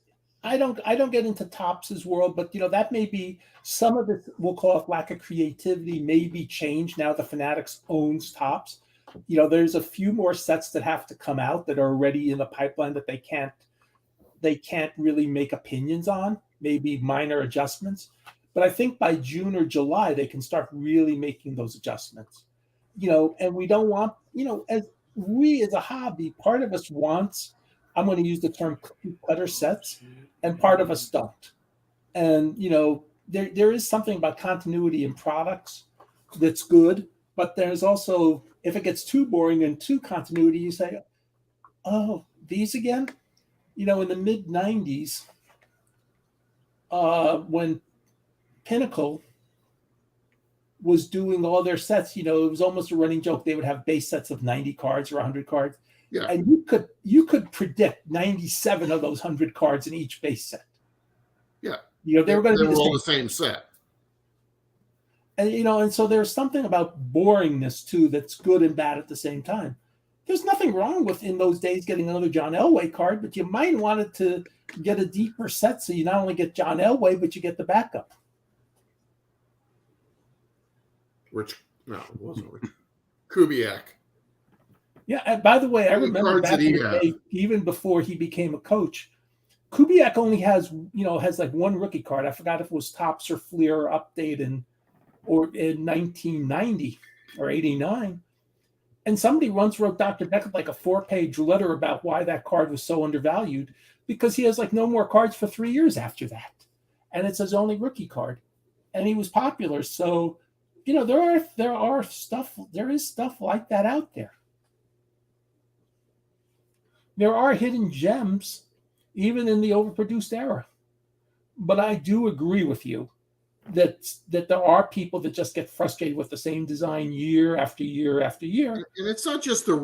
[SPEAKER 1] I don't get into Tops's world, but that may be some of it. We'll call it lack of creativity. May be changed now. The Fanatics owns Tops. There's a few more sets that have to come out that are already in the pipeline that they can't really make opinions on. Maybe minor adjustments, but I think by June or July they can start really making those adjustments. And we don't want as a hobby, part of us wants. I'm going to use the term clutter sets, and part of us don't. And there is something about continuity in products that's good, but there's also, if it gets too boring and too continuity, you say, oh, these again. In the mid '90s, when Pinnacle was doing all their sets, it was almost a running joke. They would have base sets of 90 cards or 100 cards.
[SPEAKER 3] Yeah.
[SPEAKER 1] And you could predict 97 of those 100 cards in each base set.
[SPEAKER 3] Yeah.
[SPEAKER 1] They were going to be
[SPEAKER 3] all the same set.
[SPEAKER 1] And and so there's something about boringness too that's good and bad at the same time. There's nothing wrong with, in those days, getting another John Elway card, but you might want it to get a deeper set so you not only get John Elway, but you get the backup.
[SPEAKER 3] It wasn't Rich. Kubiak.
[SPEAKER 1] Yeah, and by the way, I remember back in the day, even before he became a coach, Kubiak only has like one rookie card. I forgot if it was Tops or Fleer update in 1990 or 89. And somebody once wrote Dr. Beckett like a 4-page letter about why that card was so undervalued, because he has like no more cards for 3 years after that. And it's his only rookie card. And he was popular. So, there is stuff like that out there. There are hidden gems, even in the overproduced era. But I do agree with you that there are people that just get frustrated with the same design year after year after year.
[SPEAKER 3] And it's not just the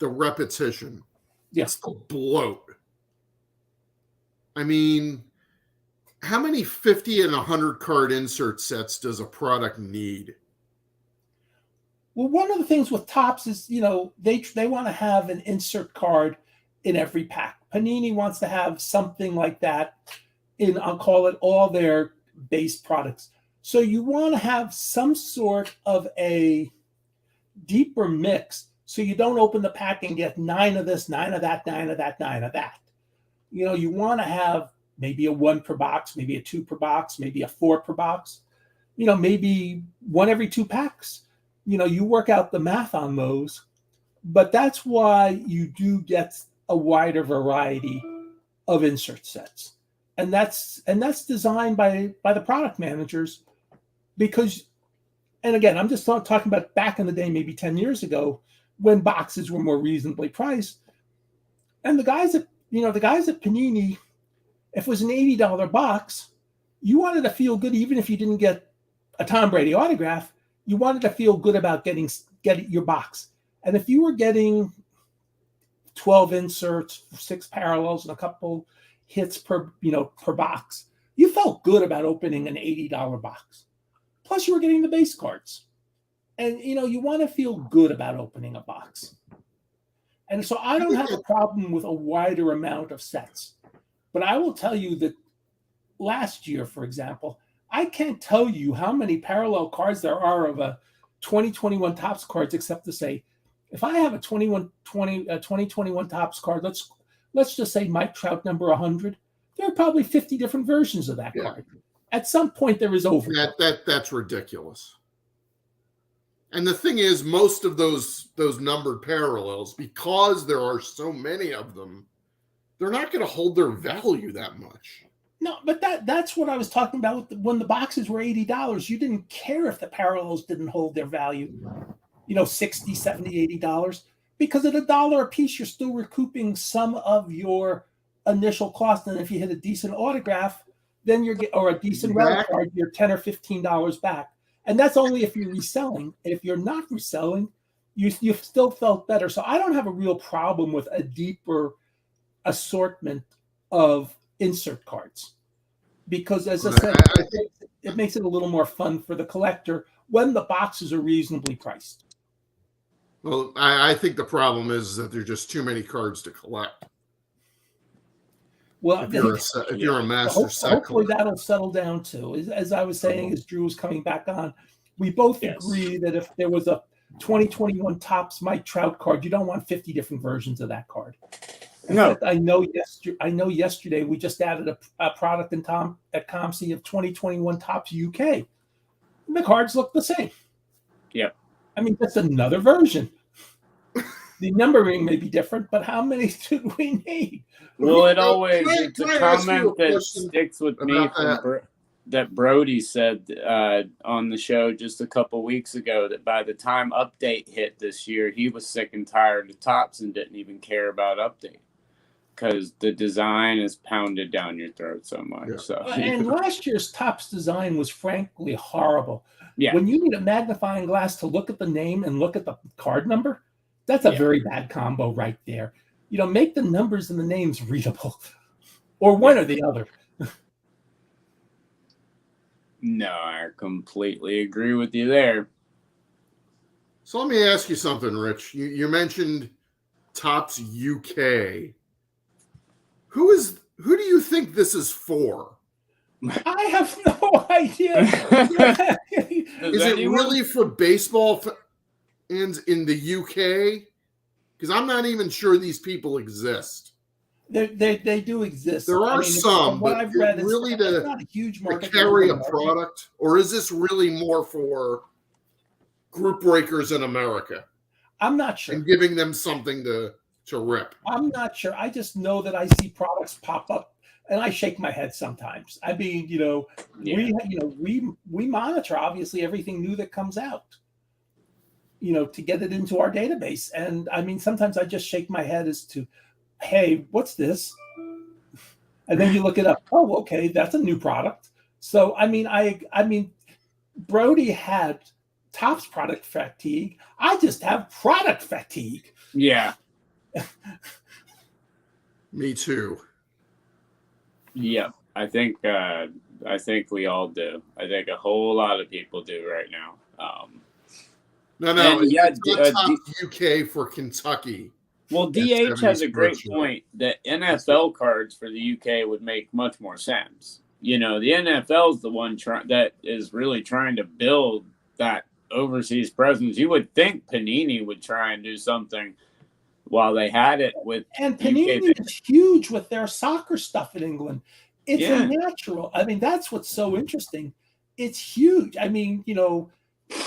[SPEAKER 3] repetition.
[SPEAKER 1] Yeah.
[SPEAKER 3] It's the bloat. I mean, how many 50 and 100 card insert sets does a product need?
[SPEAKER 1] Well, one of the things with Tops is, they want to have an insert card in every pack. Panini wants to have something like that in, I'll call it, all their base products. So you want to have some sort of a deeper mix so you don't open the pack and get 9 of this, 9 of that, 9 of that, 9 of that. You want to have maybe a 1 per box, maybe a 2 per box, maybe a 4 per box, maybe 1 every 2 packs. You work out the math on those, but that's why you do get a wider variety of insert sets. And that's designed by the product managers, because, and again, I'm just talking about back in the day, maybe 10 years ago, when boxes were more reasonably priced. And the guys at Panini, if it was an $80 box, you wanted to feel good, even if you didn't get a Tom Brady autograph. You wanted to feel good about getting your box. And if you were getting 12 inserts, 6 parallels, and a couple hits per box, you felt good about opening an $80 box. Plus, you were getting the base cards. And, you want to feel good about opening a box. And so I don't have a problem with a wider amount of sets. But I will tell you that last year, for example, I can't tell you how many parallel cards there are of a 2021 Tops cards, except to say, if I have a 2021 Tops card, let's just say Mike Trout number 100, there are probably 50 different versions of that card. At some point, there is overkill.
[SPEAKER 3] That's ridiculous. And the thing is, most of those numbered parallels, because there are so many of them, they're not going to hold their value that much.
[SPEAKER 1] No, but that's what I was talking about. When the boxes were $80, you didn't care if the parallels didn't hold their value, $60, $70, $80. Because at $1 a piece, you're still recouping some of your initial cost. And if you hit a decent autograph, then or a decent relic card, you're $10 or $15 back. And that's only if you're reselling. And if you're not reselling, you've still felt better. So I don't have a real problem with a deeper assortment of insert cards, because, as I said, it makes it a little more fun for the collector when the boxes are reasonably priced.
[SPEAKER 3] Well, I think the problem is that there's just too many cards to collect.
[SPEAKER 1] Well,
[SPEAKER 3] if you're a master set
[SPEAKER 1] hopefully
[SPEAKER 3] collector.
[SPEAKER 1] that'll settle down too. As I was saying, as Drew was coming back on, we both agree that if there was a 2021 Topps Mike Trout card, you don't want 50 different versions of that card. In fact, I know yesterday we just added a product at ComC of 2021 Topps UK. And the cards look the same.
[SPEAKER 2] Yep.
[SPEAKER 1] I mean, that's another version. The numbering may be different, but how many do we need?
[SPEAKER 2] Well, it's a comment that sticks with me from that Brody said on the show just a couple weeks ago, that by the time update hit this year, he was sick and tired of Topps and didn't even care about update because the design is pounded down your throat so much.
[SPEAKER 3] Yeah.
[SPEAKER 2] So,
[SPEAKER 1] and last year's Topps design was frankly horrible.
[SPEAKER 2] Yeah.
[SPEAKER 1] When you need a magnifying glass to look at the name and look at the card number, that's a very bad combo right there. Make the numbers and the names readable, or one or the other.
[SPEAKER 2] No, I completely agree with you there.
[SPEAKER 3] So let me ask you something, Rich. You mentioned Topps UK. Who do you think this is for?
[SPEAKER 1] I have no idea.
[SPEAKER 3] Is it really for baseball fans in the UK? Because I'm not even sure these people exist.
[SPEAKER 1] They do exist.
[SPEAKER 3] There are some,
[SPEAKER 1] what
[SPEAKER 3] but
[SPEAKER 1] I've read,
[SPEAKER 3] really
[SPEAKER 1] it's not a huge market.
[SPEAKER 3] To carry a product, or is this really more for group breakers in America?
[SPEAKER 1] I'm not sure.
[SPEAKER 3] And giving them something to rip.
[SPEAKER 1] I'm not sure. I just know that I see products pop up, and I shake my head sometimes. I mean, we monitor obviously everything new that comes out, to get it into our database. And I mean, sometimes I just shake my head as to, hey, what's this? And then you look it up. Oh, okay, that's a new product. So I mean, Brody had Topps product fatigue. I just have product fatigue.
[SPEAKER 2] Yeah.
[SPEAKER 3] Me too.
[SPEAKER 2] Yeah, I think we all do. I think a whole lot of people do right now.
[SPEAKER 3] Topps UK for Kentucky.
[SPEAKER 2] Well, DH has a great point that NFL cards for the UK would make much more sense. The NFL is the one that is really trying to build that overseas presence. You would think Panini would try and do something while they had it with.
[SPEAKER 1] And Panini is huge with their soccer stuff in England. It's a natural. I mean, that's what's so interesting. It's huge. I mean,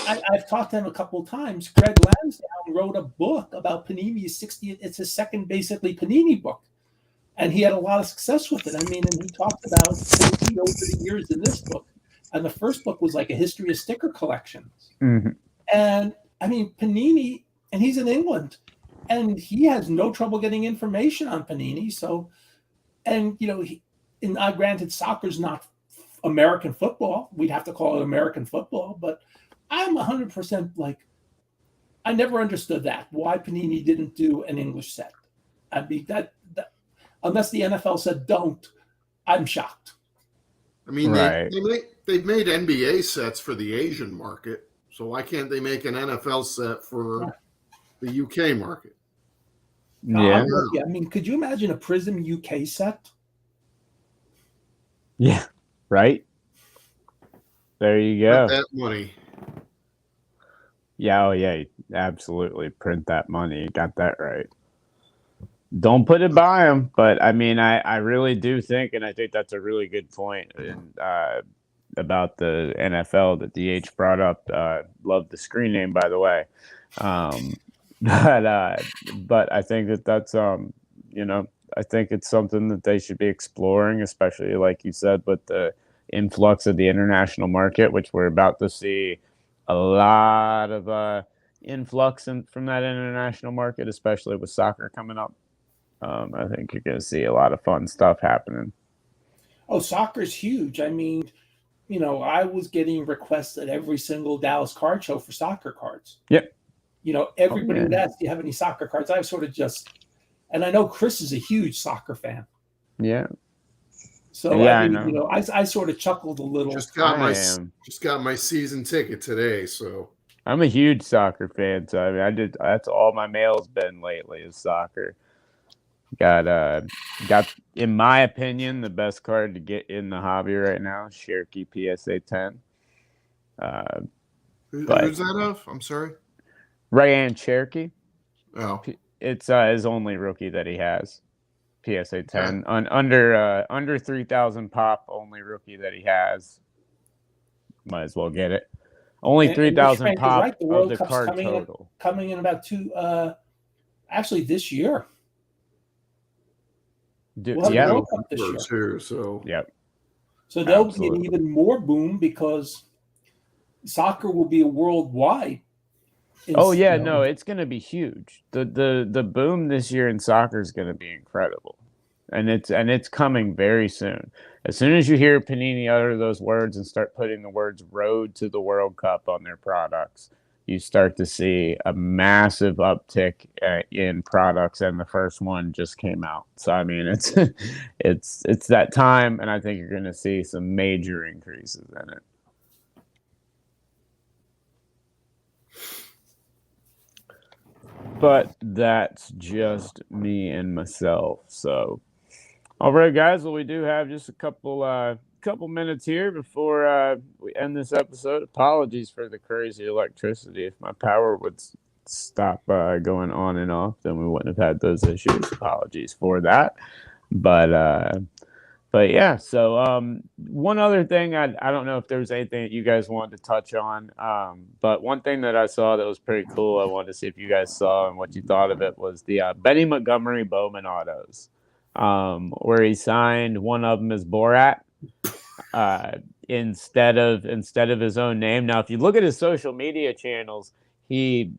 [SPEAKER 1] I've talked to him a couple of times. Greg Lansdowne wrote a book about Panini's 60th. It's his second, basically, Panini book. And he had a lot of success with it. I mean, and he talked about 50 over the years in this book. And the first book was like a history of sticker collections. Mm-hmm. And, I mean, Panini, and he's in England. And he has no trouble getting information on Panini. So, and, granted, soccer's not American football. We'd have to call it American football. But I'm 100% I never understood that, why Panini didn't do an English set. I mean, that unless the NFL said don't, I'm shocked.
[SPEAKER 3] I mean, they've made NBA sets for the Asian market. So why can't they make an NFL set for the UK market?
[SPEAKER 1] Yeah. I mean, could you imagine a Prism UK set?
[SPEAKER 2] Yeah, right. There you go.
[SPEAKER 3] That money.
[SPEAKER 2] Yeah, absolutely. Print that money. You got that right. Don't put it by them. But, I mean, I really do think, and I think that's a really good point about the NFL that DH brought up. Love the screen name, by the way. But I think that's I think it's something that they should be exploring, especially like you said, with the influx of the international market, which we're about to see a lot of influx from that international market, especially with soccer coming up. I think you're going to see a lot of fun stuff happening.
[SPEAKER 1] Oh, soccer's huge. I mean, I was getting requests at every single Dallas card show for soccer cards.
[SPEAKER 2] Yep.
[SPEAKER 1] Everybody would ask, do you have any soccer cards? I sort of and I know Chris is a huge soccer fan.
[SPEAKER 2] Yeah.
[SPEAKER 1] So I sort of chuckled a little.
[SPEAKER 3] Just got my season ticket today, so
[SPEAKER 2] I'm a huge soccer fan. So I mean, that's all my mail's been lately is soccer. Got in my opinion the best card to get in the hobby right now, Cherokee PSA 10.
[SPEAKER 3] Who's that of? I'm sorry.
[SPEAKER 2] Ryan Cherokee.
[SPEAKER 3] Oh,
[SPEAKER 2] It's his only rookie that he has. PSA 10 on under 3,000 pop, only rookie that he has. Might as well get it. Only 3,000 pop
[SPEAKER 1] right. The
[SPEAKER 2] of
[SPEAKER 1] World
[SPEAKER 2] the
[SPEAKER 1] Cup's
[SPEAKER 2] card total.
[SPEAKER 1] coming in about actually this year. We'll have the World Cup this year
[SPEAKER 3] too, so
[SPEAKER 2] yep.
[SPEAKER 1] So there'll be an even more boom because soccer will be a worldwide.
[SPEAKER 2] Oh yeah, no, it's going to be huge. The boom this year in soccer is going to be incredible, and it's coming very soon. As soon as you hear Panini utter those words and start putting the words "Road to the World Cup" on their products, you start to see a massive uptick in products, and the first one just came out. So I mean, it's it's that time, and I think you're going to see some major increases in it. But that's just me and myself. So, all right, guys. Well, we do have just a couple minutes here before we end this episode. Apologies for the crazy electricity. If my power would stop going on and off, then we wouldn't have had those issues. Apologies for that. But yeah, so one other thing, I don't know if there was anything that you guys wanted to touch on, but one thing that I saw that was pretty cool, I wanted to see if you guys saw and what you thought of it, was the Benny Montgomery Bowman autos, where he signed one of them as Borat instead of his own name. Now, if you look at his social media channels, he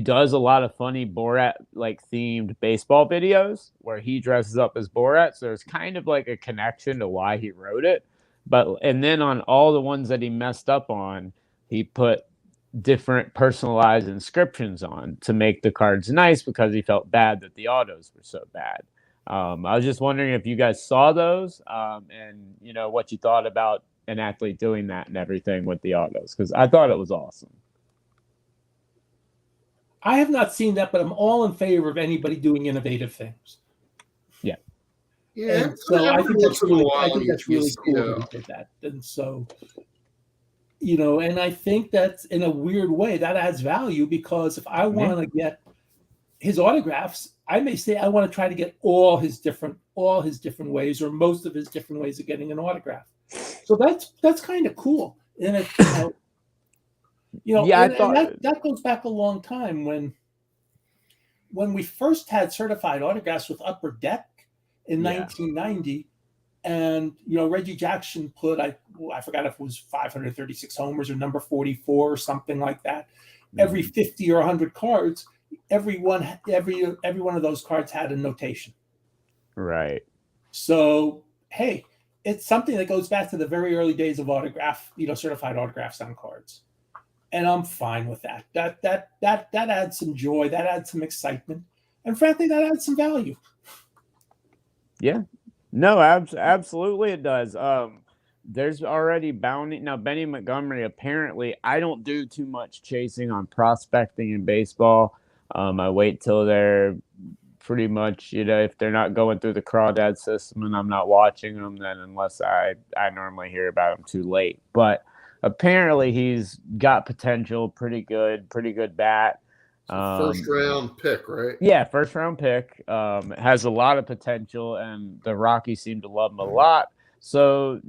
[SPEAKER 2] does a lot of funny Borat like themed baseball videos where he dresses up as Borat. So there's kind of like a connection to why he wrote it. And then on all the ones that he messed up on, he put different personalized inscriptions on to make the cards nice because he felt bad that the autos were so bad. I was just wondering if you guys saw those and you know what you thought about an athlete doing that and everything with the autos, because I thought it was awesome.
[SPEAKER 1] I have not seen that, but I'm all in favor of anybody doing innovative things.
[SPEAKER 2] Yeah.
[SPEAKER 3] Yeah.
[SPEAKER 1] And so I think that's really cool that he did that. And so, you know, and I think that's in a weird way that adds value, because if I want to get his autographs, I may say I want to try to get all his different ways, or most of his different ways of getting an autograph. So that's kind of cool. And it, that goes back a long time when we first had certified autographs with Upper Deck in 1990, and Reggie Jackson put I forgot if it was 536 homers or number 44 or something like that. Every 50 or 100 cards, every one of those cards had a notation.
[SPEAKER 2] Right.
[SPEAKER 1] So hey, it's something that goes back to the very early days of certified autographs on cards. And I'm fine with that. That adds some joy. That adds some excitement, and frankly, that adds some value.
[SPEAKER 2] Yeah, no, absolutely, it does. There's already bounty now. Benny Montgomery, apparently, I don't do too much chasing on prospecting in baseball. I wait till they're pretty much, if they're not going through the crawdad system and I'm not watching them, then unless I normally hear about them too late, but. Apparently, he's got potential, pretty good bat.
[SPEAKER 3] First round pick, right?
[SPEAKER 2] Yeah, first round pick. Has a lot of potential, and the Rockies seem to love him a lot. So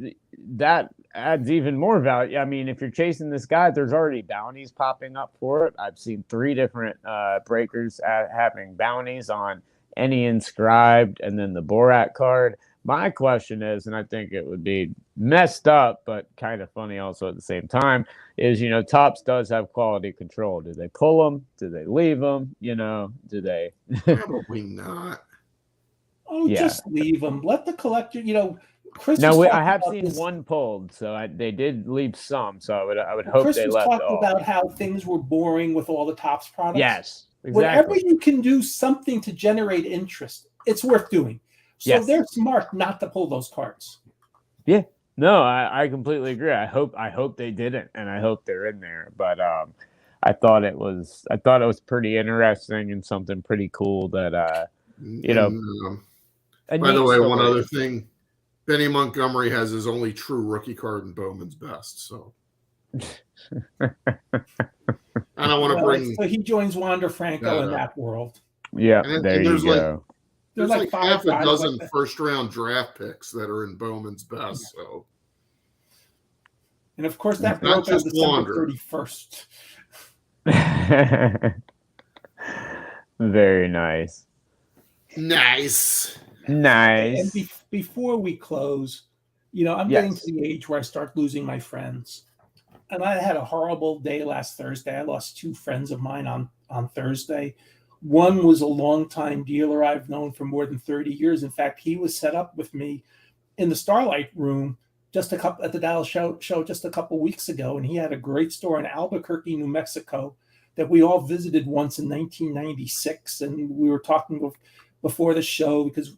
[SPEAKER 2] that adds even more value. I mean, if you're chasing this guy, there's already bounties popping up for it. I've seen 3 different breakers having bounties on any inscribed, and then the Borat card. My question is, and I think it would be messed up, but kind of funny also at the same time, is, Tops does have quality control. Do they pull them? Do they leave them? Do they?
[SPEAKER 3] Probably not.
[SPEAKER 1] Oh, yeah. Just leave them. Let the collector, Chris.
[SPEAKER 2] Now, I have seen one pulled, so they did leave some. So I would hope they left all.
[SPEAKER 1] Chris was talking about how things were boring with all the Tops products.
[SPEAKER 2] Yes, exactly.
[SPEAKER 1] Whenever you can do something to generate interest, it's worth doing. So they're smart not to pull those cards.
[SPEAKER 2] Yeah, no, I completely agree. I hope they didn't, and I hope they're in there. But I thought it was pretty interesting and something pretty cool that A
[SPEAKER 3] By the
[SPEAKER 2] neat
[SPEAKER 3] way, one
[SPEAKER 2] story.
[SPEAKER 3] other thing. Benny Montgomery has his only true rookie card in Bowman's Best. So I don't want to bring.
[SPEAKER 1] So he joins Wander Franco in that world.
[SPEAKER 2] Yeah,
[SPEAKER 3] And
[SPEAKER 2] there you
[SPEAKER 3] there's
[SPEAKER 2] go.
[SPEAKER 3] There's
[SPEAKER 1] like
[SPEAKER 3] like
[SPEAKER 1] 5
[SPEAKER 3] half a
[SPEAKER 1] guys
[SPEAKER 3] dozen
[SPEAKER 1] like
[SPEAKER 3] first-round draft picks that are in Bowman's Best. So,
[SPEAKER 1] and of course that
[SPEAKER 3] It's not
[SPEAKER 1] broke on
[SPEAKER 3] just
[SPEAKER 1] December
[SPEAKER 3] Wander.
[SPEAKER 1] 31st.
[SPEAKER 2] Very nice.
[SPEAKER 3] Nice.
[SPEAKER 1] Okay, and
[SPEAKER 2] Nice.
[SPEAKER 1] before we close, I'm getting to the age where I start losing my friends. And I had a horrible day last Thursday. I lost 2 friends of mine on Thursday. One was a longtime dealer I've known for more than 30 years. In fact, he was set up with me in the Starlight Room at the Dallas show just a couple weeks ago. And he had a great store in Albuquerque, New Mexico, that we all visited once in 1996. And we were talking before the show because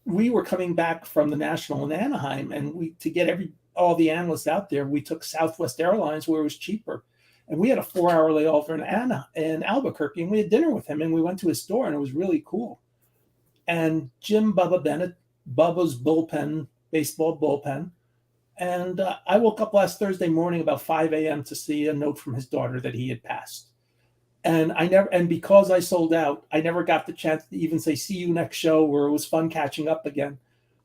[SPEAKER 1] we were coming back from the National in Anaheim, and to get all the analysts out there, we took Southwest Airlines where it was cheaper. And we had a 4-hour layover in Albuquerque, and we had dinner with him, and we went to his store, and it was really cool. And Jim Bubba Bennett, Bubba's baseball bullpen. And I woke up last Thursday morning about 5 a.m. to see a note from his daughter that he had passed. And because I sold out, I never got the chance to even say, see you next show, where it was fun catching up again.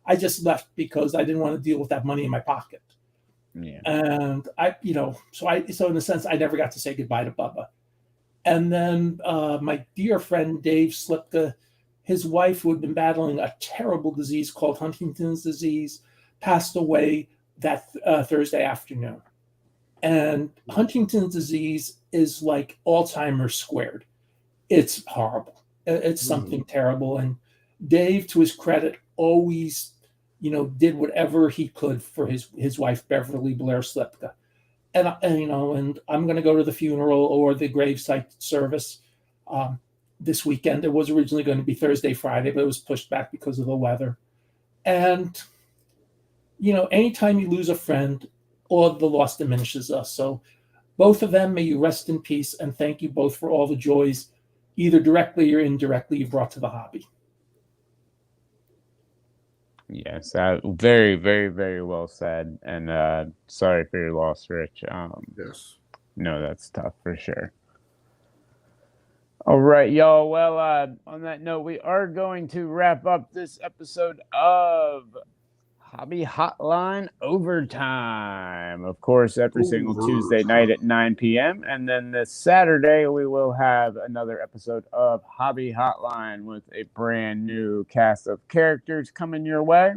[SPEAKER 1] I just left because I didn't want to deal with that money in my pocket.
[SPEAKER 2] Yeah.
[SPEAKER 1] And so in a sense, I never got to say goodbye to Bubba. And then my dear friend, Dave Slipka, his wife, who had been battling a terrible disease called Huntington's disease, passed away that Thursday afternoon. And Huntington's disease is like Alzheimer's squared. It's horrible. It's something terrible. And Dave, to his credit, always, did whatever he could for his wife, Beverly Blair Slipka. And I'm going to go to the funeral or the gravesite service this weekend. It was originally going to be Thursday, Friday, but it was pushed back because of the weather. And, anytime you lose a friend, all the loss diminishes us. So both of them, may you rest in peace, and thank you both for all the joys, either directly or indirectly, you brought to the hobby.
[SPEAKER 2] Yes, very, very, very well said. And sorry for your loss, Rich.
[SPEAKER 3] Yes.
[SPEAKER 2] No, that's tough for sure. All right, y'all. Well, on that note, we are going to wrap up this episode of Hobby Hotline Overtime. Of course, every single Tuesday night at 9 p.m. And then this Saturday, we will have another episode of Hobby Hotline with a brand new cast of characters coming your way.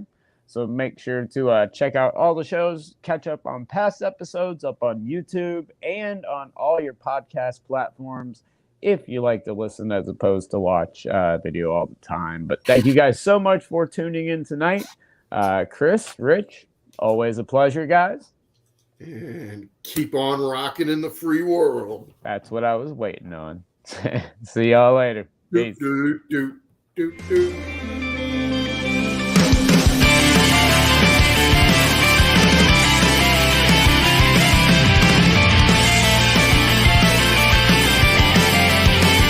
[SPEAKER 2] So make sure to check out all the shows, catch up on past episodes up on YouTube and on all your podcast platforms if you like to listen as opposed to watch video all the time. But thank you guys so much for tuning in tonight. Chris, Rich, always a pleasure, guys.
[SPEAKER 3] And keep on rocking in the free world.
[SPEAKER 2] That's what I was waiting on. See y'all later. Peace.
[SPEAKER 3] Do.